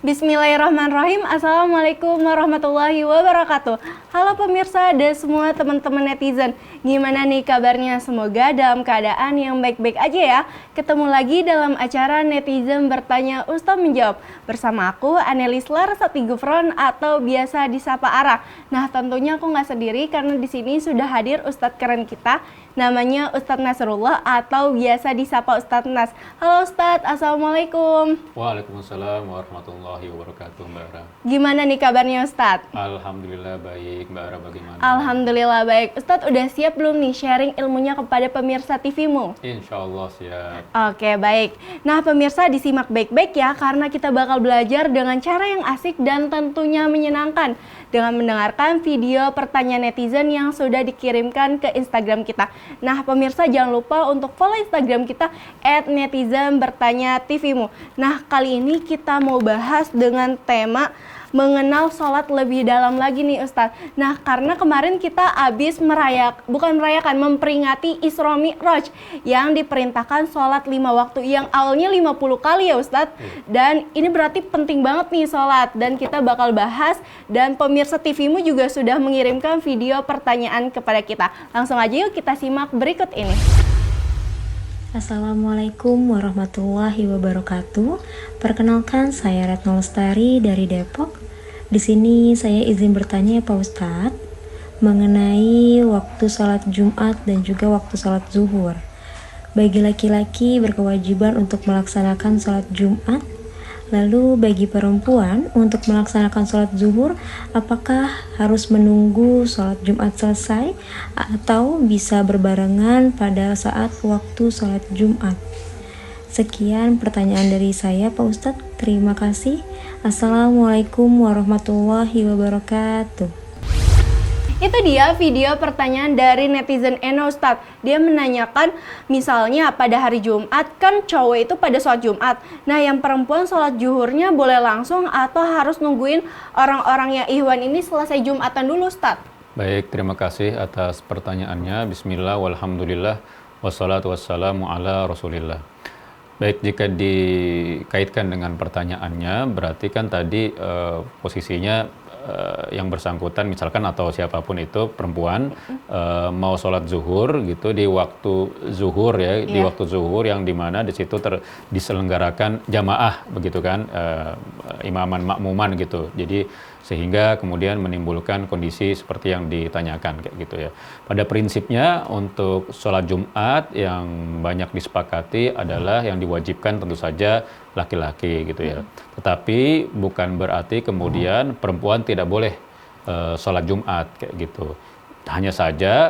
Bismillahirrahmanirrahim. Assalamualaikum warahmatullahi wabarakatuh. Halo pemirsa dan semua teman-teman netizen. Gimana nih kabarnya? Semoga dalam keadaan yang baik-baik aja ya. Ketemu lagi dalam acara Netizen Bertanya Ustaz Menjawab. Bersama aku Anelis Larasati Gufron atau biasa disapa Ara. Nah tentunya aku nggak sendiri karena di sini sudah hadir Ustadz keren kita. Namanya Ustadz Nasrullah atau biasa disapa Ustadz Nas. Halo Ustadz, Assalamualaikum. Waalaikumsalam warahmatullahi wabarakatuh, Mbak Ara. Gimana nih kabarnya Ustadz? Alhamdulillah baik, Mbak Ara bagaimana? Alhamdulillah baik. Ustadz udah siap belum nih sharing ilmunya kepada pemirsa TV-mu? Insya Allah siap. Oke baik. Nah pemirsa disimak baik-baik ya karena kita bakal belajar dengan cara yang asik dan tentunya menyenangkan dengan mendengarkan video pertanyaan netizen yang sudah dikirimkan ke Instagram kita. Nah pemirsa jangan lupa untuk follow Instagram kita @netizenbertanya-tvmu. Nah kali ini kita mau bahas dengan tema mengenal sholat lebih dalam lagi nih Ustadz. Nah karena kemarin kita habis memperingati Isra Mi'raj yang diperintahkan sholat 5 waktu yang awalnya 50 kali ya Ustadz. Dan ini berarti penting banget nih sholat dan kita bakal bahas dan pemirsa TV-mu juga sudah mengirimkan video pertanyaan kepada kita. Langsung aja yuk kita simak berikut ini. Assalamualaikum warahmatullahi wabarakatuh. Perkenalkan saya Retno Lestari dari Depok. Di sini saya izin bertanya ya Pak Ustadz mengenai waktu sholat Jumat dan juga waktu sholat zuhur. Bagi laki-laki berkewajiban untuk melaksanakan sholat Jumat. Lalu bagi perempuan untuk melaksanakan sholat zuhur, apakah harus menunggu sholat Jumat selesai atau bisa berbarengan pada saat waktu sholat Jumat? Sekian pertanyaan dari saya Pak Ustadz. Terima kasih. Assalamualaikum warahmatullahi wabarakatuh. Itu dia video pertanyaan dari netizen Eno Ustadz. Dia menanyakan misalnya pada hari Jumat kan cowok itu pada sholat Jumat. Nah yang perempuan sholat zuhurnya boleh langsung atau harus nungguin orang-orang yang ihwan ini selesai Jumatan dulu Ustadz? Baik, terima kasih atas pertanyaannya. Bismillah, walhamdulillah, wassalatu wassalamu ala rasulillah. Baik, jika dikaitkan dengan pertanyaannya, berarti kan tadi posisinya yang bersangkutan misalkan atau siapapun itu perempuan mau sholat zuhur gitu di waktu zuhur ya, di waktu zuhur yang dimana di situ diselenggarakan jamaah begitu kan, imaman makmuman gitu. Jadi sehingga kemudian menimbulkan kondisi seperti yang ditanyakan kayak gitu ya. Pada prinsipnya untuk sholat Jumat yang banyak disepakati adalah yang diwajibkan tentu saja laki-laki gitu ya. Tetapi bukan berarti kemudian perempuan tidak boleh sholat Jumat kayak gitu. Hanya saja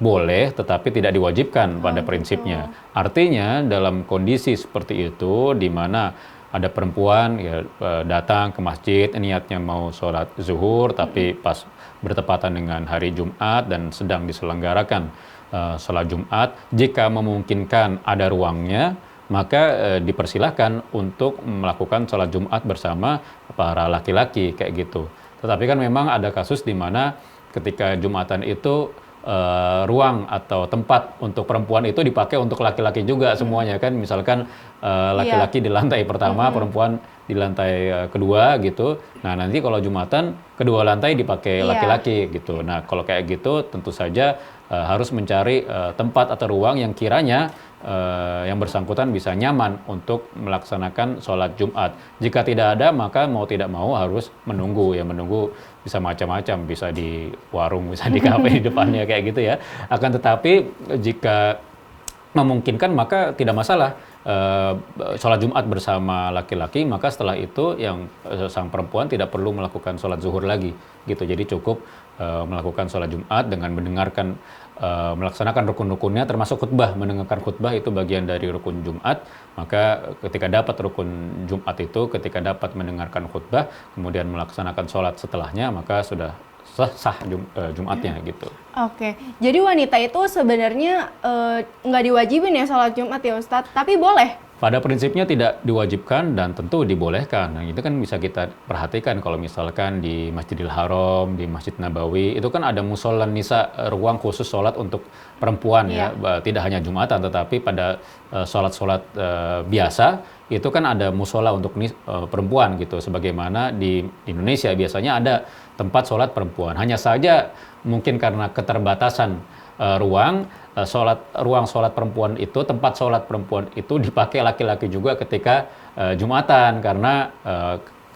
boleh tetapi tidak diwajibkan pada prinsipnya. Artinya dalam kondisi seperti itu di mana ada perempuan ya datang ke masjid niatnya mau sholat zuhur tapi pas bertepatan dengan hari Jumat dan sedang diselenggarakan sholat Jumat, jika memungkinkan ada ruangnya maka dipersilahkan untuk melakukan sholat Jumat bersama para laki-laki kayak gitu. Tetapi kan memang ada kasus di mana ketika Jumatan itu ruang atau tempat untuk perempuan itu dipakai untuk laki-laki juga semuanya kan, misalkan laki-laki di lantai pertama, perempuan di lantai kedua gitu. Nah nanti kalau Jumatan kedua lantai dipakai laki-laki gitu. Nah kalau kayak gitu tentu saja harus mencari tempat atau ruang yang kiranya yang bersangkutan bisa nyaman untuk melaksanakan sholat Jumat. Jika tidak ada maka mau tidak mau harus menunggu ya, menunggu bisa macam-macam, bisa di warung, bisa di kafe di depannya kayak gitu ya. Akan tetapi jika memungkinkan maka tidak masalah sholat Jumat bersama laki-laki, maka setelah itu yang sang perempuan tidak perlu melakukan sholat zuhur lagi gitu. Jadi cukup melakukan sholat Jumat dengan mendengarkan melaksanakan rukun-rukunnya termasuk khutbah. Mendengarkan khutbah itu bagian dari rukun Jumat. Maka ketika dapat rukun Jumat itu, ketika dapat mendengarkan khutbah kemudian melaksanakan sholat setelahnya, maka sudah sah Jumatnya gitu. Oke, jadi wanita itu sebenarnya nggak diwajibin ya sholat Jumat ya Ustadz, tapi boleh? Pada prinsipnya tidak diwajibkan dan tentu dibolehkan. Nah, itu kan bisa kita perhatikan kalau misalkan di Masjidil Haram, di Masjid Nabawi, itu kan ada musola nisa, ruang khusus sholat untuk perempuan ya. Tidak hanya Jumatan, tetapi pada sholat-sholat biasa, itu kan ada musola untuk perempuan gitu. Sebagaimana di Indonesia biasanya ada tempat sholat perempuan. Hanya saja mungkin karena keterbatasan ruang sholat perempuan itu, tempat sholat perempuan itu dipakai laki-laki juga ketika Jumatan karena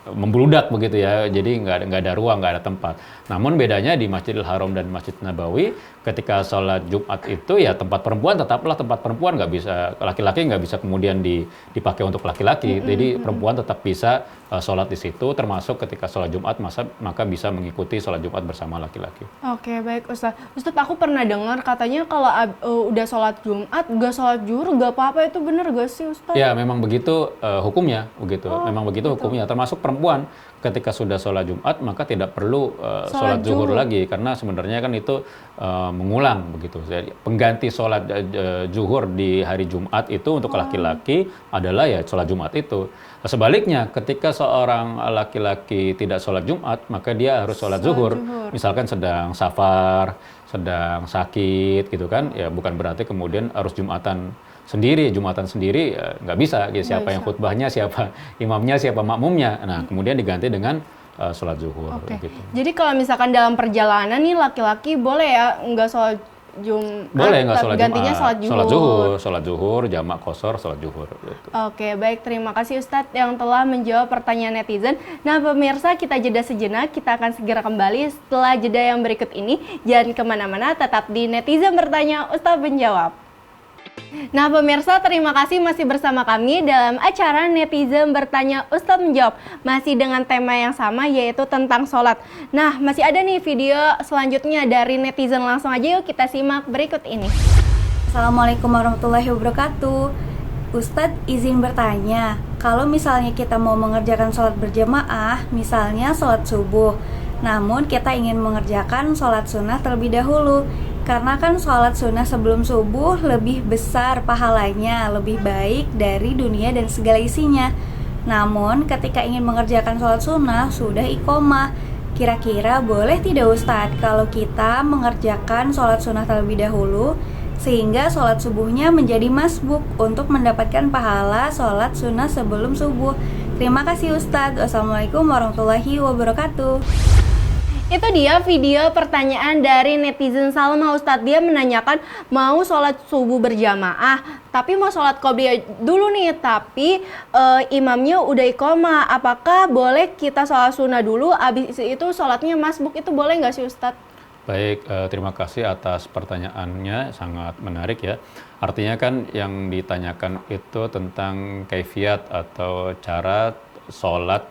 membludak begitu ya, jadi nggak ada ruang, nggak ada tempat. Namun bedanya di Masjidil Haram dan Masjid Nabawi, ketika sholat Jumat itu ya tempat perempuan tetaplah tempat perempuan, nggak bisa laki-laki, nggak bisa kemudian dipakai untuk laki-laki. Jadi perempuan tetap bisa sholat di situ, termasuk ketika sholat Jumat maka bisa mengikuti sholat Jumat bersama laki-laki. Oke, baik Ustaz. Ustaz, aku pernah dengar katanya kalau udah sholat Jumat nggak sholat zuhur nggak apa-apa, itu bener gak sih Ustaz? Ya memang begitu hukumnya begitu. Memang begitu hukumnya, termasuk perempuan ketika sudah sholat Jumat maka tidak perlu sholat zuhur lagi, karena sebenarnya kan itu mengulang begitu. Jadi pengganti sholat zuhur di hari Jumat itu untuk laki-laki adalah ya sholat Jumat itu. Sebaliknya ketika seorang laki-laki tidak sholat Jumat maka dia harus sholat zuhur. Misalkan sedang safar, sedang sakit gitu kan, ya bukan berarti kemudian harus Jumatan sendiri ya, nggak bisa. Ya, siapa yang khutbahnya, siapa imamnya, siapa makmumnya. Nah, kemudian diganti dengan sholat zuhur. Gitu. Jadi kalau misalkan dalam perjalanan nih laki-laki boleh ya nggak sholat Jumat, boleh nggak sholat gantinya Jumat, sholat zuhur, jamak qashar, sholat zuhur. Gitu. Oke, baik, terima kasih Ustadz yang telah menjawab pertanyaan netizen. Nah pemirsa, kita jeda sejenak, kita akan segera kembali setelah jeda yang berikut ini. Jangan kemana-mana, tetap di Netizen Bertanya, Ustadz menjawab. Nah pemirsa, terima kasih masih bersama kami dalam acara Netizen Bertanya, Ustadz Menjawab. Masih dengan tema yang sama, yaitu tentang sholat. Nah masih ada nih video selanjutnya dari netizen, langsung aja yuk kita simak berikut ini. Assalamualaikum warahmatullahi wabarakatuh. Ustadz izin bertanya, kalau misalnya kita mau mengerjakan sholat berjamaah, misalnya sholat subuh, namun kita ingin mengerjakan sholat sunnah terlebih dahulu, karena kan sholat sunnah sebelum subuh lebih besar pahalanya, lebih baik dari dunia dan segala isinya. Namun ketika ingin mengerjakan sholat sunnah sudah iqomah, kira-kira boleh tidak Ustadz kalau kita mengerjakan sholat sunnah terlebih dahulu sehingga sholat subuhnya menjadi masbuk untuk mendapatkan pahala sholat sunnah sebelum subuh? Terima kasih Ustadz. Wassalamualaikum warahmatullahi wabarakatuh. Itu dia video pertanyaan dari netizen Salma. Ustadz, dia menanyakan mau sholat subuh berjamaah, tapi mau sholat qobliyah dulu nih, tapi imamnya udah iqomah. Apakah boleh kita sholat sunnah dulu, abis itu sholatnya masbuk, itu boleh nggak sih Ustadz? Baik, terima kasih atas pertanyaannya, sangat menarik ya. Artinya kan yang ditanyakan itu tentang kaifiat atau cara sholat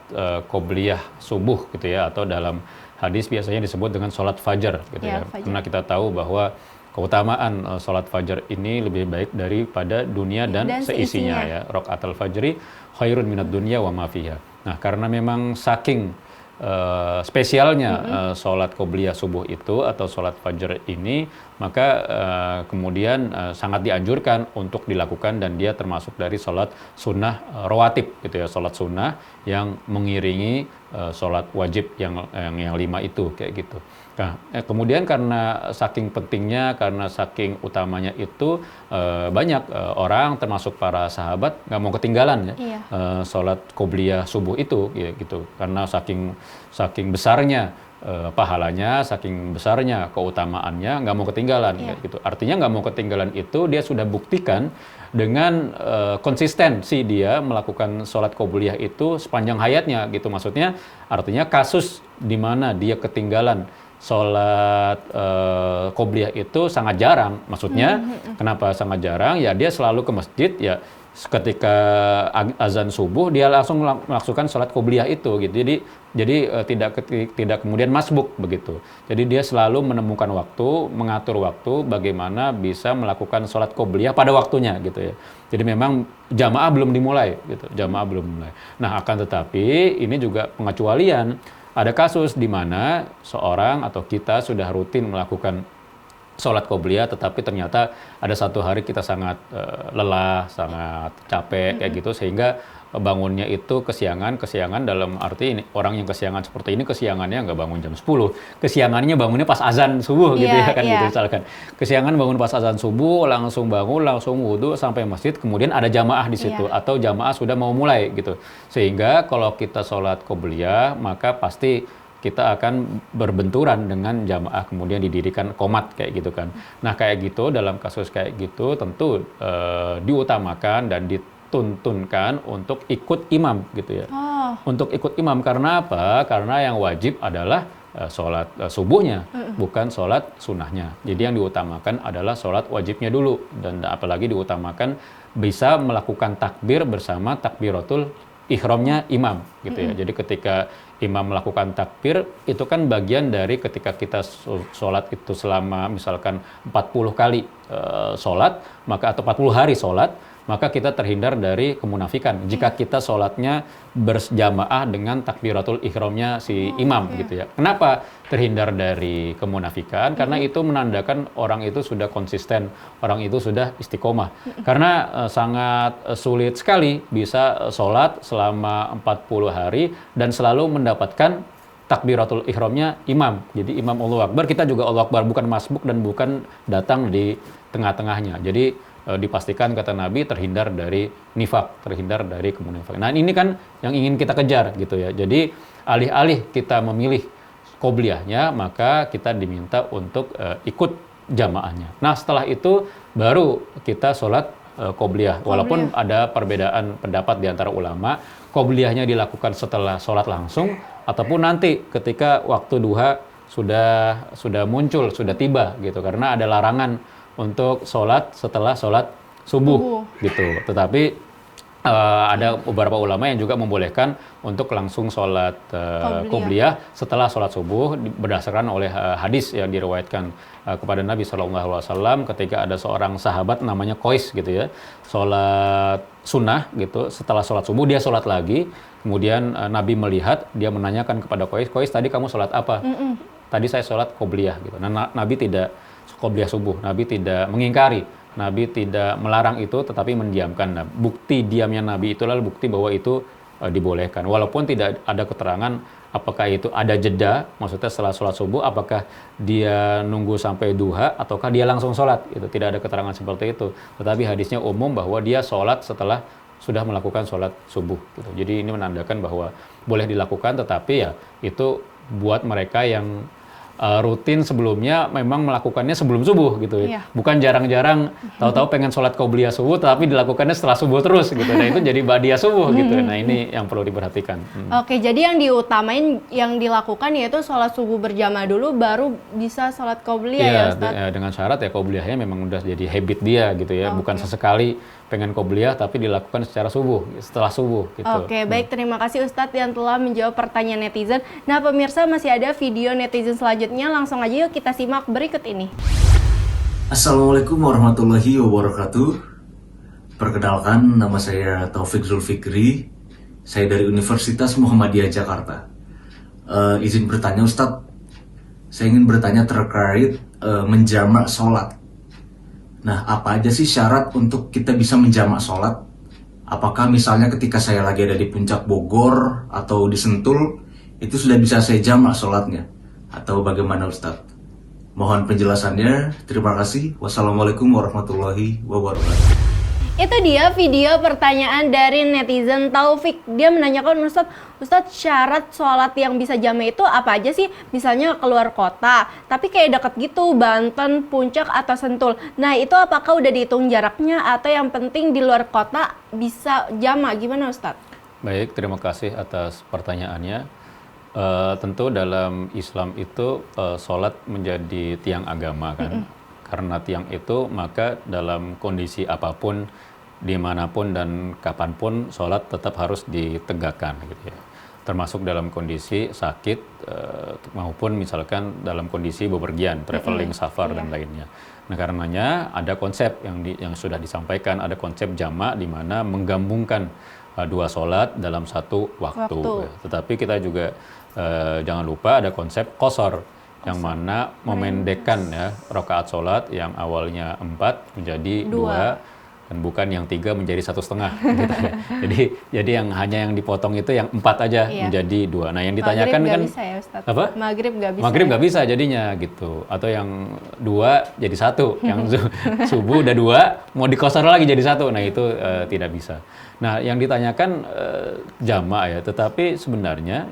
qobliyah subuh gitu ya, atau dalam hadis biasanya disebut dengan sholat fajar gitu ya. Fajar. Karena kita tahu bahwa keutamaan sholat fajar ini lebih baik daripada dunia dan seisinya ya. Raqatul fajri khairun minad dunya wa ma fiha. Nah, karena memang saking spesialnya sholat qobliyah subuh itu atau sholat fajar ini, maka kemudian sangat dianjurkan untuk dilakukan, dan dia termasuk dari sholat sunnah rawatib gitu ya, sholat sunnah yang mengiringi sholat wajib yang 5 itu kayak gitu. Nah, kemudian karena saking pentingnya, karena saking utamanya itu, banyak orang termasuk para sahabat nggak mau ketinggalan ya sholat qobliyah subuh itu ya, gitu, karena saking besarnya pahalanya, saking besarnya keutamaannya, nggak mau ketinggalan gitu. Artinya nggak mau ketinggalan itu dia sudah buktikan dengan konsistensi dia melakukan sholat qobliyah itu sepanjang hayatnya gitu. Maksudnya artinya kasus di mana dia ketinggalan sholat qobliyah itu sangat jarang. Maksudnya kenapa sangat jarang? Ya dia selalu ke masjid ya, ketika azan subuh dia langsung melakukan sholat qobliyah itu gitu. Jadi tidak kemudian masbuk begitu. Jadi dia selalu menemukan waktu, mengatur waktu bagaimana bisa melakukan sholat qobliyah pada waktunya gitu ya. Jadi memang jamaah belum dimulai gitu. Jamaah belum dimulai. Nah, akan tetapi ini juga pengecualian. Ada kasus di mana seorang atau kita sudah rutin melakukan sholat qobliyah, tetapi ternyata ada satu hari kita sangat lelah, sangat capek kayak gitu, sehingga bangunnya itu kesiangan dalam arti ini, orang yang kesiangan seperti ini kesiangannya nggak bangun jam 10, kesiangannya bangunnya pas azan subuh gitu ya kan gitu misalkan. Kesiangan bangun pas azan subuh, langsung bangun, langsung wudhu sampai masjid, kemudian ada jamaah di situ atau jamaah sudah mau mulai gitu. Sehingga kalau kita sholat qobliyah maka pasti kita akan berbenturan dengan jamaah, kemudian didirikan qomat kayak gitu kan. Nah kayak gitu, dalam kasus kayak gitu tentu diutamakan dan dituntunkan untuk ikut imam gitu ya. Untuk ikut imam karena apa? Karena yang wajib adalah sholat subuhnya, bukan sholat sunnahnya. Jadi yang diutamakan adalah sholat wajibnya dulu, dan apalagi diutamakan bisa melakukan takbir bersama takbiratul ihramnya imam gitu ya. Jadi ketika imam melakukan takbir, itu kan bagian dari ketika kita sholat itu selama misalkan 40 kali sholat, maka atau 40 hari sholat, maka kita terhindar dari kemunafikan jika kita sholatnya berjamaah dengan takbiratul ihramnya si imam gitu ya. Kenapa terhindar dari kemunafikan? Karena itu menandakan orang itu sudah konsisten, orang itu sudah istiqomah. Karena sangat sulit sekali bisa sholat selama 40 hari dan selalu mendapatkan takbiratul ihramnya imam. Jadi imam Allahu Akbar, kita juga Allahu Akbar, bukan masbuk dan bukan datang di tengah-tengahnya. Jadi dipastikan kata Nabi terhindar dari nifak, terhindar dari kemunafikan. Nah ini kan yang ingin kita kejar gitu ya. Jadi alih-alih kita memilih qobliyahnya, maka kita diminta untuk ikut jamaahnya. Nah setelah itu baru kita sholat qobliyah. Walaupun ada perbedaan pendapat di antara ulama, qobliyahnya dilakukan setelah sholat langsung ataupun nanti ketika waktu duha sudah muncul, sudah tiba gitu. Karena ada larangan untuk sholat setelah sholat subuh gitu. Tetapi ada beberapa ulama yang juga membolehkan untuk langsung sholat qobliyah setelah sholat subuh berdasarkan oleh hadis yang diriwayatkan kepada Nabi SAW ketika ada seorang sahabat namanya Qais gitu ya, sholat sunnah gitu, setelah sholat subuh dia sholat lagi, kemudian Nabi melihat, dia menanyakan kepada Qais, "Qais, tadi kamu sholat apa?" "Tadi saya sholat qobliyah," gitu. Nah, Nabi tidak qobliyah subuh, Nabi tidak mengingkari, Nabi tidak melarang itu, tetapi mendiamkan. Nah, bukti diamnya Nabi itulah bukti bahwa itu dibolehkan. Walaupun tidak ada keterangan apakah itu ada jeda, maksudnya setelah sholat subuh, apakah dia nunggu sampai duha, ataukah dia langsung sholat. Itu tidak ada keterangan seperti itu. Tetapi hadisnya umum bahwa dia sholat setelah sudah melakukan sholat subuh. Gitu. Jadi ini menandakan bahwa boleh dilakukan, tetapi ya itu buat mereka yang rutin sebelumnya memang melakukannya sebelum subuh gitu ya. Bukan jarang-jarang tahu-tahu pengen sholat qobliyah subuh tapi dilakukannya setelah subuh terus gitu. Nah itu jadi ba'diyah subuh gitu. Nah ini yang perlu diperhatikan. Oke, jadi yang diutamain yang dilakukan yaitu sholat subuh berjamaah dulu baru bisa sholat qobliyah ya Ustaz? Dengan syarat ya qobliyahnya memang udah jadi habit dia gitu ya. Bukan sesekali pengen qobliyah tapi dilakukan secara subuh, setelah subuh gitu. Oke, baik, terima kasih Ustadz yang telah menjawab pertanyaan netizen. Nah pemirsa, masih ada video netizen selanjutnya, langsung aja yuk kita simak berikut ini. Assalamualaikum warahmatullahi wabarakatuh. Perkenalkan, nama saya Taufik Zulfikri. Saya dari Universitas Muhammadiyah Jakarta. Izin bertanya Ustadz, saya ingin bertanya terkait menjamak sholat. Nah, apa aja sih syarat untuk kita bisa menjamak sholat? Apakah misalnya ketika saya lagi ada di puncak Bogor atau di Sentul, itu sudah bisa saya jamak sholatnya? Atau bagaimana Ustadz? Mohon penjelasannya. Terima kasih. Wassalamualaikum warahmatullahi wabarakatuh. Itu dia video pertanyaan dari netizen Taufik. Dia menanyakan, Ustadz syarat sholat yang bisa jamak itu apa aja sih? Misalnya keluar kota, tapi kayak deket gitu, Banten, Puncak, atau Sentul. Nah itu apakah udah dihitung jaraknya atau yang penting di luar kota bisa jamak? Gimana Ustadz? Baik, terima kasih atas pertanyaannya. Tentu dalam Islam itu sholat menjadi tiang agama kan. Karena tiang itu maka dalam kondisi apapun, dimanapun dan kapanpun sholat tetap harus ditegakkan gitu ya. Termasuk dalam kondisi sakit maupun misalkan dalam kondisi bepergian, traveling, safar dan lainnya. Nah karenanya ada konsep yang sudah disampaikan, ada konsep jamak di mana menggabungkan dua sholat dalam satu waktu. Ya. Tetapi kita juga jangan lupa ada konsep qashar, yang mana memendekkan ya rakaat sholat yang awalnya 4 menjadi 2 dan bukan yang 3 menjadi 1,5 gitu ya. Jadi yang dipotong itu yang 4 aja menjadi 2. Nah, yang ditanyakan Maghrib kan bisa ya, Ustadz? apa? Maghrib nggak bisa. Maghrib nggak bisa jadinya gitu. Atau yang 2 jadi 1, yang subuh udah 2 mau dikosor lagi jadi 1. Nah, itu tidak bisa. Nah, yang ditanyakan jamak ya, tetapi sebenarnya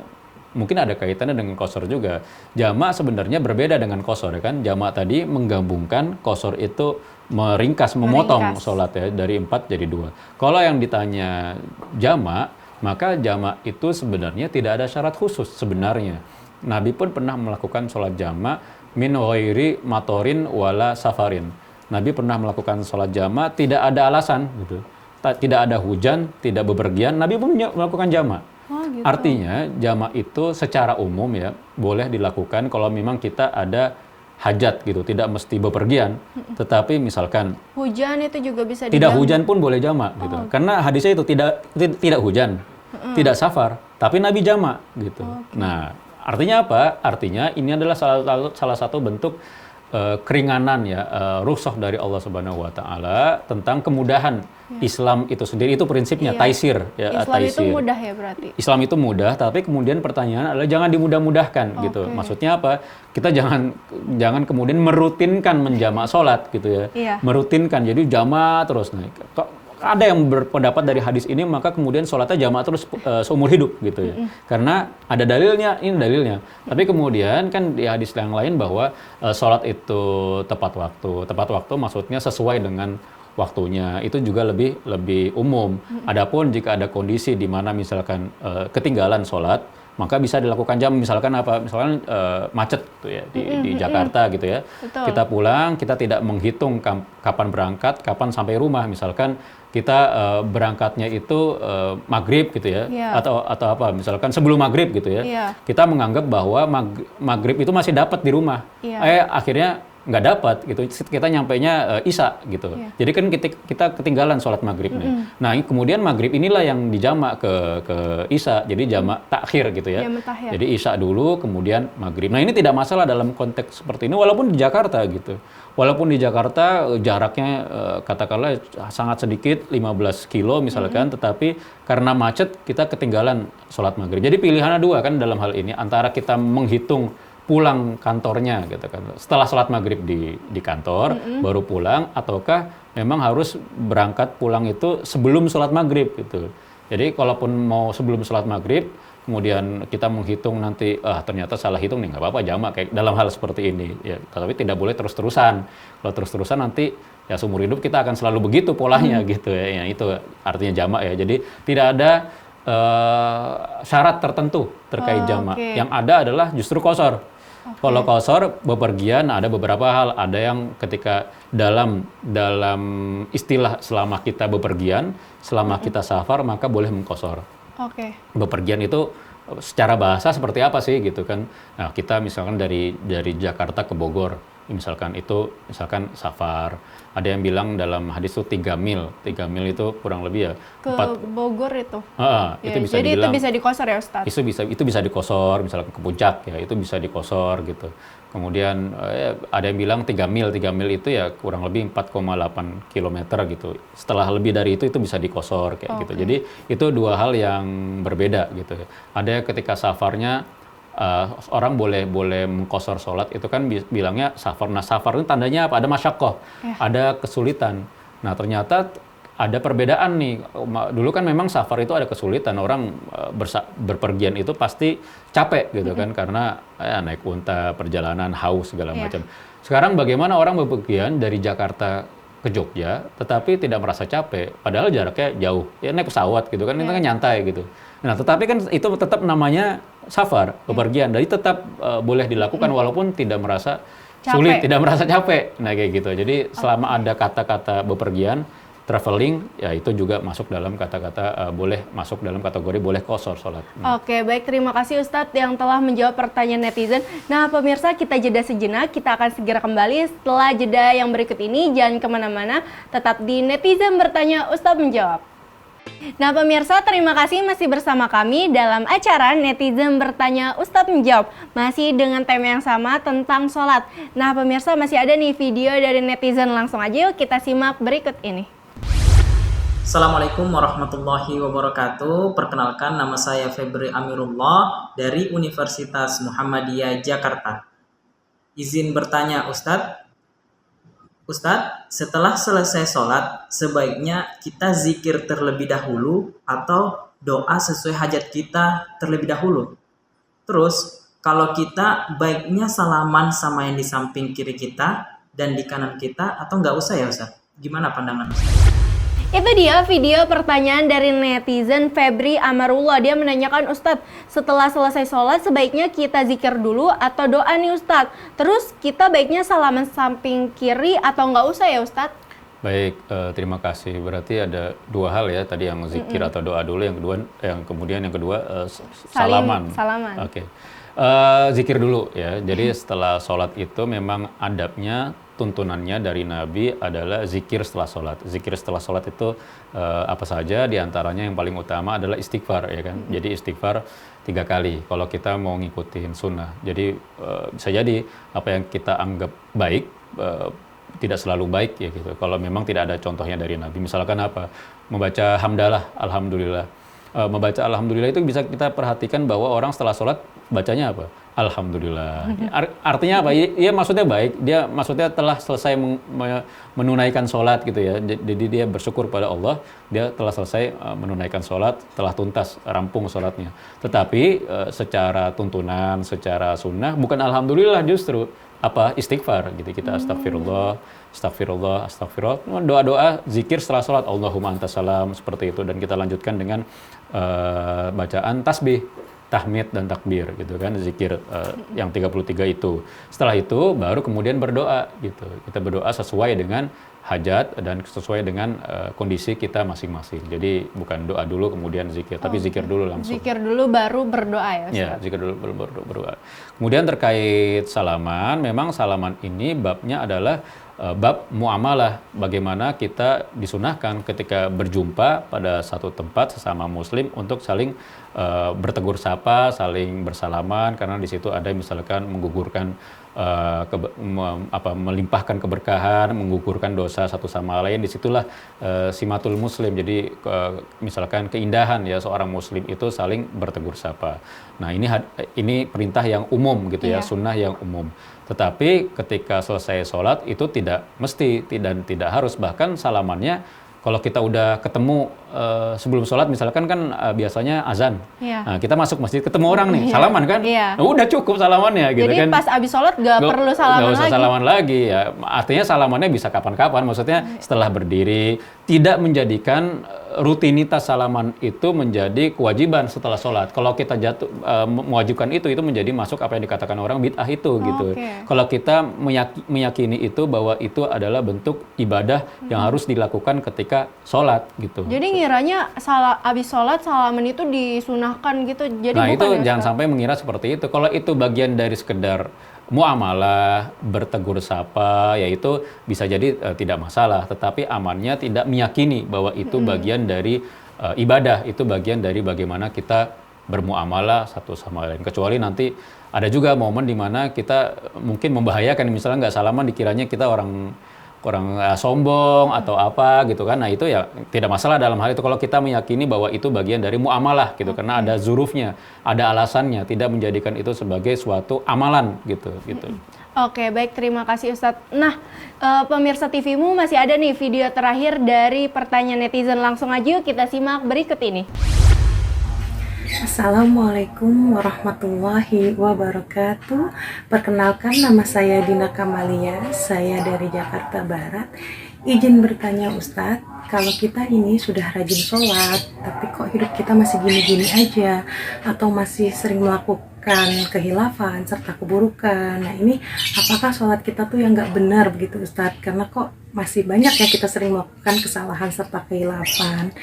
mungkin ada kaitannya dengan qashar juga. Jamak sebenarnya berbeda dengan qashar ya kan. Jamak tadi menggabungkan, qashar itu memotong sholat ya dari 4 jadi 2. Kalau yang ditanya jamak, maka jamak itu sebenarnya tidak ada syarat khusus sebenarnya. Nabi pun pernah melakukan sholat jamak min ghairi matorin wala safarin. Nabi pernah melakukan sholat jamak tidak ada alasan gitu. Tidak ada hujan, tidak bepergian, Nabi pun melakukan jamak. Gitu. Artinya jamak itu secara umum ya boleh dilakukan kalau memang kita ada hajat gitu, tidak mesti bepergian. Tetapi misalkan hujan itu juga bisa tidak hujan pun boleh jamak gitu. Karena hadisnya itu tidak hujan, tidak safar, tapi Nabi jamak gitu. Nah, artinya apa? Artinya ini adalah salah satu bentuk keringanan ya, rukhsah dari Allah Subhanahu wa taala tentang kemudahan Islam itu sendiri. Itu prinsipnya taisir ya, Islam taisir. itu mudah ya berarti. Islam itu mudah, tapi kemudian pertanyaan adalah jangan dimudah-mudahkan gitu. Maksudnya apa? Kita jangan kemudian merutinkan menjamak sholat gitu ya. Merutinkan jadi jamak terus. Nah, ada yang berpendapat dari hadis ini maka kemudian sholatnya jamak terus seumur hidup gitu ya. Karena ada dalilnya, ini dalilnya. Tapi kemudian kan di hadis yang lain bahwa sholat itu tepat waktu. Tepat waktu maksudnya sesuai dengan waktunya. Itu juga lebih umum. Adapun jika ada kondisi di mana misalkan ketinggalan sholat, maka bisa dilakukan jam, misalkan apa? Misalkan macet tuh ya di Jakarta gitu ya. Betul. Kita pulang, kita tidak menghitung kapan berangkat, kapan sampai rumah. Misalkan kita berangkatnya itu maghrib gitu ya, atau apa? Misalkan sebelum maghrib gitu ya. Kita menganggap bahwa maghrib itu masih dapat di rumah. Akhirnya nggak dapat gitu, kita nyampainya isya gitu. Jadi kan kita ketinggalan sholat maghribnya. Nah kemudian maghrib inilah yang dijamak ke isya, jadi jamak takhir gitu ya. Jadi isya dulu kemudian maghrib. Nah ini tidak masalah dalam konteks seperti ini walaupun di Jakarta gitu. Walaupun di Jakarta jaraknya katakanlah sangat sedikit 15 kilo misalkan, tetapi karena macet kita ketinggalan sholat maghrib. Jadi pilihannya dua kan dalam hal ini, antara kita menghitung pulang kantornya gitu kan, setelah sholat maghrib di kantor baru pulang, ataukah memang harus berangkat pulang itu sebelum sholat maghrib gitu. Jadi kalaupun mau sebelum sholat maghrib kemudian kita menghitung nanti ternyata salah hitung nih, nggak apa-apa jamak kayak dalam hal seperti ini ya. Tapi tidak boleh terus-terusan. Kalau terus-terusan nanti ya seumur hidup kita akan selalu begitu polanya gitu ya. Ya itu artinya jamak ya. Jadi tidak ada syarat tertentu terkait jamak. Yang ada adalah justru qashar. Kalau qashar bepergian ada beberapa hal. Ada yang ketika dalam istilah selama kita bepergian, selama kita safar maka boleh mengqashar. Bepergian itu secara bahasa seperti apa sih gitu kan? Nah kita misalkan dari Jakarta ke Bogor, misalkan safar. Ada yang bilang dalam hadis itu 3 mil. 3 mil itu kurang lebih ya ke Bogor itu. Itu bisa jadi dibilang, itu bisa dikosor ya Ustadz? Itu bisa dikosor, misalkan ke puncak ya, itu bisa dikosor gitu. Kemudian ada yang bilang 3 mil itu ya kurang lebih 4,8 kilometer gitu. Setelah lebih dari itu bisa dikosor kayak gitu. Jadi itu dua hal yang berbeda gitu ya. Ada ketika safarnya orang boleh mengqashar sholat itu kan bilangnya safar. Nah safar itu tandanya apa? Ada masyaqqah, ada kesulitan. Nah ternyata ada perbedaan nih. Dulu kan memang safar itu ada kesulitan, orang berpergian itu pasti capek gitu kan, karena naik unta, perjalanan, haus segala macam. Sekarang bagaimana orang berpergian dari Jakarta ke Jogja tetapi tidak merasa capek, padahal jaraknya jauh, ya naik pesawat gitu kan, itu kan nyantai gitu. Nah tetapi kan itu tetap namanya safar, bepergian, jadi tetap boleh dilakukan walaupun tidak merasa sulit, tidak merasa capek. Nah kayak gitu. Jadi selama ada kata-kata bepergian, traveling, ya itu juga masuk dalam kata-kata masuk dalam kategori boleh qashar sholat. Oke, baik, terima kasih Ustadz yang telah menjawab pertanyaan netizen. Nah pemirsa, kita jeda sejenak, kita akan segera kembali setelah jeda yang berikut ini. Jangan kemana-mana, tetap di Netizen Bertanya Ustadz Menjawab. Nah pemirsa, terima kasih masih bersama kami dalam acara Netizen Bertanya Ustadz Menjawab. Masih dengan tema yang sama tentang sholat. Nah pemirsa, masih ada nih video dari netizen, langsung aja yuk kita simak berikut ini. Assalamualaikum warahmatullahi wabarakatuh. Perkenalkan, nama saya Febri Amirullah dari Universitas Muhammadiyah Jakarta. Izin bertanya Ustadz. Ustadz, setelah selesai sholat, sebaiknya kita zikir terlebih dahulu atau doa sesuai hajat kita terlebih dahulu? Terus, kalau kita baiknya salaman sama yang di samping kiri kita dan di kanan kita atau nggak usah ya Ustadz? Gimana pandangan Ustadz? Itu dia video pertanyaan dari netizen Febri Amarullah. Dia menanyakan, Ustadz, setelah selesai sholat sebaiknya kita zikir dulu atau doa nih Ustadz? Terus kita baiknya salaman samping kiri atau nggak usah ya Ustadz? Baik, terima kasih. Berarti ada dua hal ya, tadi yang zikir atau doa dulu, yang kedua salaman. Oke. Zikir dulu ya. Jadi setelah sholat itu memang adabnya, tuntunannya dari Nabi adalah zikir setelah sholat. Zikir setelah sholat itu apa saja, diantaranya yang paling utama adalah istighfar ya kan. Jadi istighfar 3 kali kalau kita mau ngikutin sunnah. Jadi bisa jadi apa yang kita anggap baik tidak selalu baik ya gitu. Kalau memang tidak ada contohnya dari Nabi. Misalkan apa? Membaca hamdalah, alhamdulillah. Membaca alhamdulillah itu bisa kita perhatikan bahwa orang setelah sholat bacanya apa? Alhamdulillah. Artinya apa? Iya maksudnya baik. Dia maksudnya telah selesai menunaikan sholat gitu ya. Jadi dia bersyukur pada Allah. Dia telah selesai menunaikan sholat, telah tuntas, rampung sholatnya. Tetapi secara tuntunan, secara sunnah, bukan alhamdulillah justru. Istighfar gitu. Kita astagfirullah, doa-doa zikir setelah sholat, Allahumma antas salam, seperti itu. Dan kita lanjutkan dengan bacaan tasbih, tahmid dan takbir gitu kan, zikir yang 33 itu. Setelah itu baru kemudian berdoa gitu. Kita berdoa sesuai dengan hajat dan sesuai dengan kondisi kita masing-masing. Jadi bukan doa dulu kemudian zikir, tapi zikir dulu langsung. Zikir dulu baru berdoa ya Ustaz? Ya, zikir dulu baru berdoa. Kemudian terkait salaman, memang salaman ini babnya adalah bab muamalah, bagaimana kita disunahkan ketika berjumpa pada satu tempat sesama muslim untuk saling bertegur sapa, saling bersalaman, karena di situ ada misalkan menggugurkan melimpahkan keberkahan, menggugurkan dosa satu sama lain. Disitulah simatul muslim. Jadi misalkan keindahan ya seorang muslim itu saling bertegur sapa. Nah ini perintah yang umum gitu ya, sunnah yang umum. Tetapi ketika selesai sholat itu tidak mesti dan tidak harus, bahkan salamannya kalau kita udah ketemu sebelum sholat misalkan kan biasanya azan, nah, kita masuk masjid ketemu orang nih, salaman kan, nah, udah cukup salamannya gitu. Jadi kan pas abis sholat gak perlu salaman lagi. Gak usah salaman lagi ya, artinya salamannya bisa kapan-kapan, maksudnya setelah berdiri, tidak menjadikan rutinitas salaman itu menjadi kewajiban setelah sholat. Kalau kita mewajibkan itu menjadi masuk apa yang dikatakan orang bid'ah itu gitu. Kalau kita meyakini itu bahwa itu adalah bentuk ibadah yang harus dilakukan ketika sholat gitu. Jadi ngiranya abis sholat salaman itu disunahkan gitu. Jadi nah bukan itu ya, jangan sampai mengira seperti itu. Kalau itu bagian dari sekedar muamalah, bertegur sapa, yaitu bisa jadi tidak masalah, tetapi amannya tidak meyakini bahwa itu bagian dari ibadah, itu bagian dari bagaimana kita bermuamalah satu sama lain. Kecuali nanti ada juga momen di mana kita mungkin membahayakan, misalnya nggak salaman dikiranya kita orang sombong atau apa gitu kan. Nah itu ya tidak masalah dalam hal itu kalau kita meyakini bahwa itu bagian dari muamalah gitu, karena ada zurufnya, ada alasannya, tidak menjadikan itu sebagai suatu amalan gitu. Oke, baik, terima kasih Ustadz. Nah, pemirsa TVmu masih ada nih video terakhir dari pertanyaan netizen, langsung aja yuk kita simak berikut ini. Assalamualaikum warahmatullahi wabarakatuh. Perkenalkan, nama saya Dina Kamalia, saya dari Jakarta Barat. Izin bertanya Ustadz, kalau kita ini sudah rajin sholat, tapi kok hidup kita masih gini-gini aja, atau masih sering melakukan kehilafan serta keburukan. Nah ini apakah sholat kita tuh yang nggak benar begitu Ustadz? Karena kok masih banyak ya kita sering melakukan kesalahan serta kehilafan.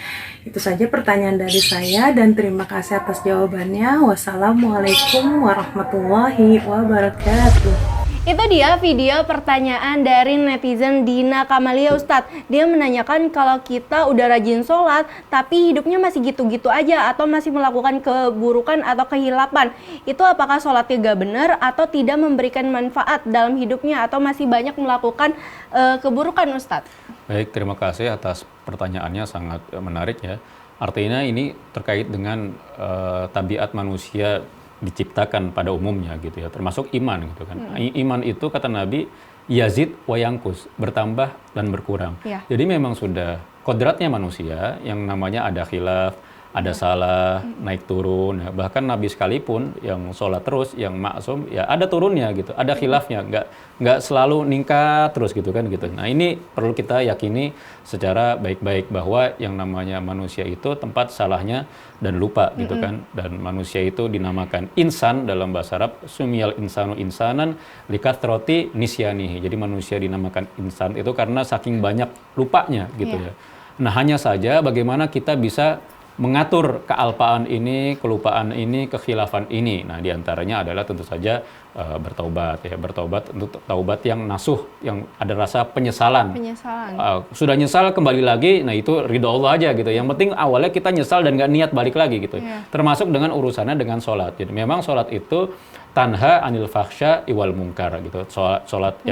Itu saja pertanyaan dari saya dan terima kasih atas jawabannya. Wassalamualaikum warahmatullahi wabarakatuh. Itu dia video pertanyaan dari netizen Dina Kamalia Ustadz. Dia menanyakan kalau kita udah rajin sholat tapi hidupnya masih gitu-gitu aja atau masih melakukan keburukan atau kehilapan. Itu apakah sholatnya gak benar atau tidak memberikan manfaat dalam hidupnya atau masih banyak melakukan keburukan Ustadz? Baik, terima kasih atas pertanyaannya, sangat menarik ya. Artinya ini terkait dengan tabiat manusia diciptakan pada umumnya gitu ya, termasuk iman gitu kan. Iman itu kata Nabi yazid wa yangkus, bertambah dan berkurang. Ya. Jadi memang sudah kodratnya manusia yang namanya ada khilaf, ada salah, naik turun. Ya. Bahkan Nabi sekalipun yang sholat terus, yang maksum, ya ada turunnya gitu, ada khilafnya, nggak selalu ningkat terus gitu kan gitu. Nah ini perlu kita yakini secara baik-baik bahwa yang namanya manusia itu tempat salahnya dan lupa gitu kan. Dan manusia itu dinamakan insan dalam bahasa Arab, sumiyal insanu insanan likathroti nisyanihi. Jadi manusia dinamakan insan itu karena saking banyak lupanya gitu ya. Nah hanya saja bagaimana kita bisa mengatur kealpaan ini, kelupaan ini, kekhilafan ini. Nah, diantaranya adalah tentu saja bertaubat ya, bertaubat untuk taubat yang nasuh, yang ada rasa penyesalan. Sudah nyesal kembali lagi, nah itu ridho Allah aja gitu. Yang penting awalnya kita nyesal dan nggak niat balik lagi gitu. Termasuk dengan urusannya dengan sholat. Jadi memang sholat itu tanha anil fakhsya iwal mungkar gitu. Sholat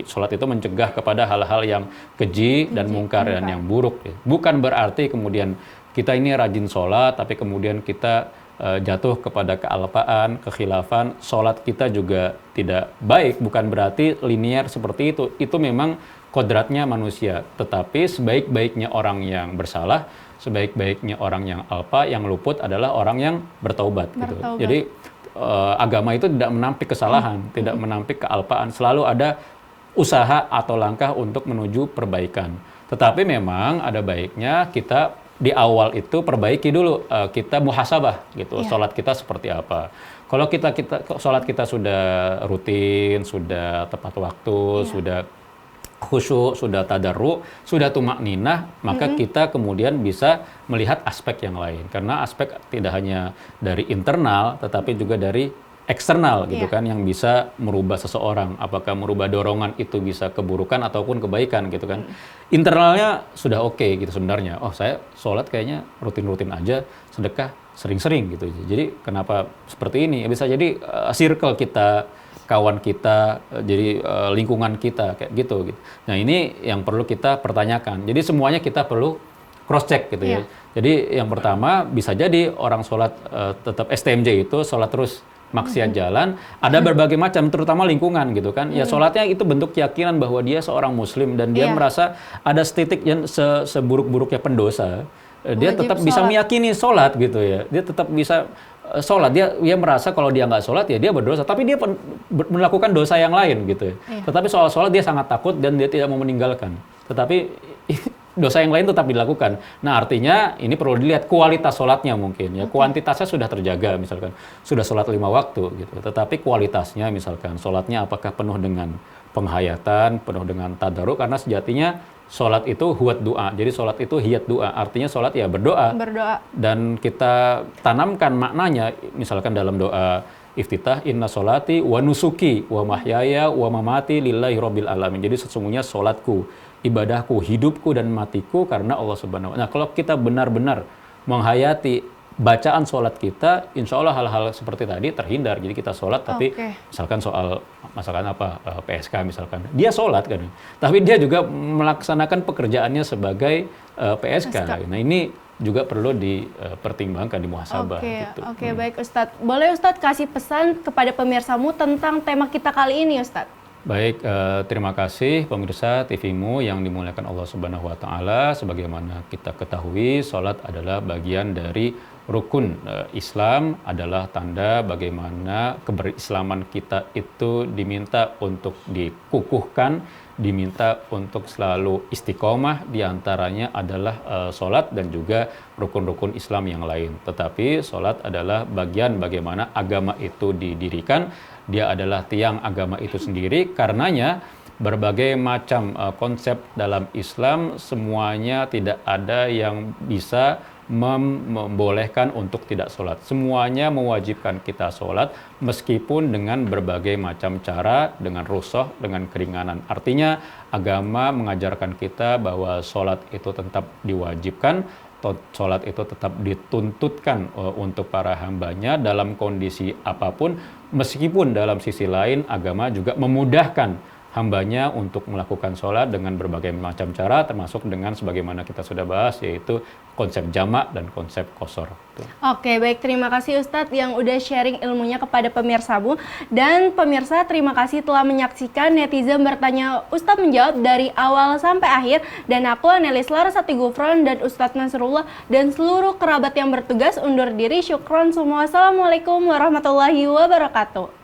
sholat itu mencegah kepada hal-hal yang keji dan mungkar dan yang buruk. Ya. Bukan berarti kemudian kita ini rajin sholat, tapi kemudian kita jatuh kepada kealpaan, kekhilafan, sholat kita juga tidak baik, bukan berarti linear seperti itu. Itu memang kodratnya manusia. Tetapi sebaik-baiknya orang yang bersalah, sebaik-baiknya orang yang alpa, yang luput adalah orang yang bertaubat. Gitu. Jadi agama itu tidak menampik kesalahan, tidak menampik kealpaan, selalu ada usaha atau langkah untuk menuju perbaikan. Tetapi memang ada baiknya kita di awal itu perbaiki dulu, kita muhasabah gitu, sholat kita seperti apa. Kalau sholat kita sudah rutin, sudah tepat waktu, sudah khusyuk, sudah tadarru, sudah tumakninah, maka kita kemudian bisa melihat aspek yang lain. Karena aspek tidak hanya dari internal, tetapi juga dari eksternal gitu kan, yang bisa merubah seseorang. Apakah merubah dorongan itu bisa keburukan ataupun kebaikan gitu kan. Internalnya sudah oke gitu sebenarnya. Oh saya sholat kayaknya rutin-rutin aja, sedekah sering-sering gitu. Jadi kenapa seperti ini? Ya, bisa jadi circle kita, kawan kita, jadi lingkungan kita kayak gitu. Nah ini yang perlu kita pertanyakan. Jadi semuanya kita perlu cross check gitu ya. Jadi yang pertama bisa jadi orang sholat tetap STMJ itu sholat terus maksiat jalan, ada berbagai macam, terutama lingkungan gitu kan. Ya sholatnya itu bentuk keyakinan bahwa dia seorang muslim dan dia merasa ada setitik yang seburuk-buruknya pendosa, dia tetap bisa meyakini sholat gitu ya. Dia tetap bisa sholat, dia merasa kalau dia nggak sholat ya dia berdosa, tapi dia melakukan dosa yang lain gitu ya. Tetapi soal sholat dia sangat takut dan dia tidak mau meninggalkan. Tetapi dosa yang lain tetap dilakukan. Nah artinya ini perlu dilihat kualitas sholatnya mungkin ya. Kuantitasnya sudah terjaga misalkan. Sudah sholat 5 waktu gitu. Tetapi kualitasnya misalkan sholatnya apakah penuh dengan penghayatan, penuh dengan tadarruk, karena sejatinya sholat itu huwat doa. Jadi sholat itu hiyat doa. Artinya sholat ya berdoa. Dan kita tanamkan maknanya misalkan dalam doa iftitah, inna sholati wa nusuki wa mahyaya wa mamati lillahi rabbil alamin. Jadi sesungguhnya sholatku, ibadahku, hidupku dan matiku karena Allah Subhanahu wa Ta'ala. Nah, kalau kita benar-benar menghayati bacaan sholat kita, insya Allah hal-hal seperti tadi terhindar. Jadi kita sholat, tapi misalkan PSK misalkan, dia sholat kan, tapi dia juga melaksanakan pekerjaannya sebagai PSK. Nah ini juga perlu dipertimbangkan, di muhasabah. Oke, baik Ustadz. Boleh Ustadz kasih pesan kepada pemirsamu tentang tema kita kali ini Ustadz? Baik, terima kasih pemirsa TV-mu yang dimuliakan Allah Subhanahu wa Ta'ala. Sebagaimana kita ketahui, sholat adalah bagian dari rukun Islam, adalah tanda bagaimana keberislaman kita itu diminta untuk dikukuhkan, diminta untuk selalu istiqomah, diantaranya adalah sholat dan juga rukun-rukun Islam yang lain. Tetapi sholat adalah bagian bagaimana agama itu didirikan. Dia adalah tiang agama itu sendiri, karenanya berbagai macam konsep dalam Islam, semuanya tidak ada yang bisa membolehkan untuk tidak sholat. Semuanya mewajibkan kita sholat, meskipun dengan berbagai macam cara, dengan rukhsah, dengan keringanan. Artinya agama mengajarkan kita bahwa sholat itu tetap diwajibkan, sholat itu tetap dituntutkan untuk para hambanya dalam kondisi apapun, meskipun dalam sisi lain agama juga memudahkan hambanya untuk melakukan sholat dengan berbagai macam cara, termasuk dengan sebagaimana kita sudah bahas, yaitu konsep jamak dan konsep qasar. Oke, baik, terima kasih Ustadz yang udah sharing ilmunya kepada pemirsa Bu. Dan pemirsa, terima kasih telah menyaksikan Netizen Bertanya Ustadz Menjawab dari awal sampai akhir. Dan aku Anelis Larasati Gufron dan Ustadz Nasrullah dan seluruh kerabat yang bertugas undur diri. Syukron semua. Assalamualaikum warahmatullahi wabarakatuh.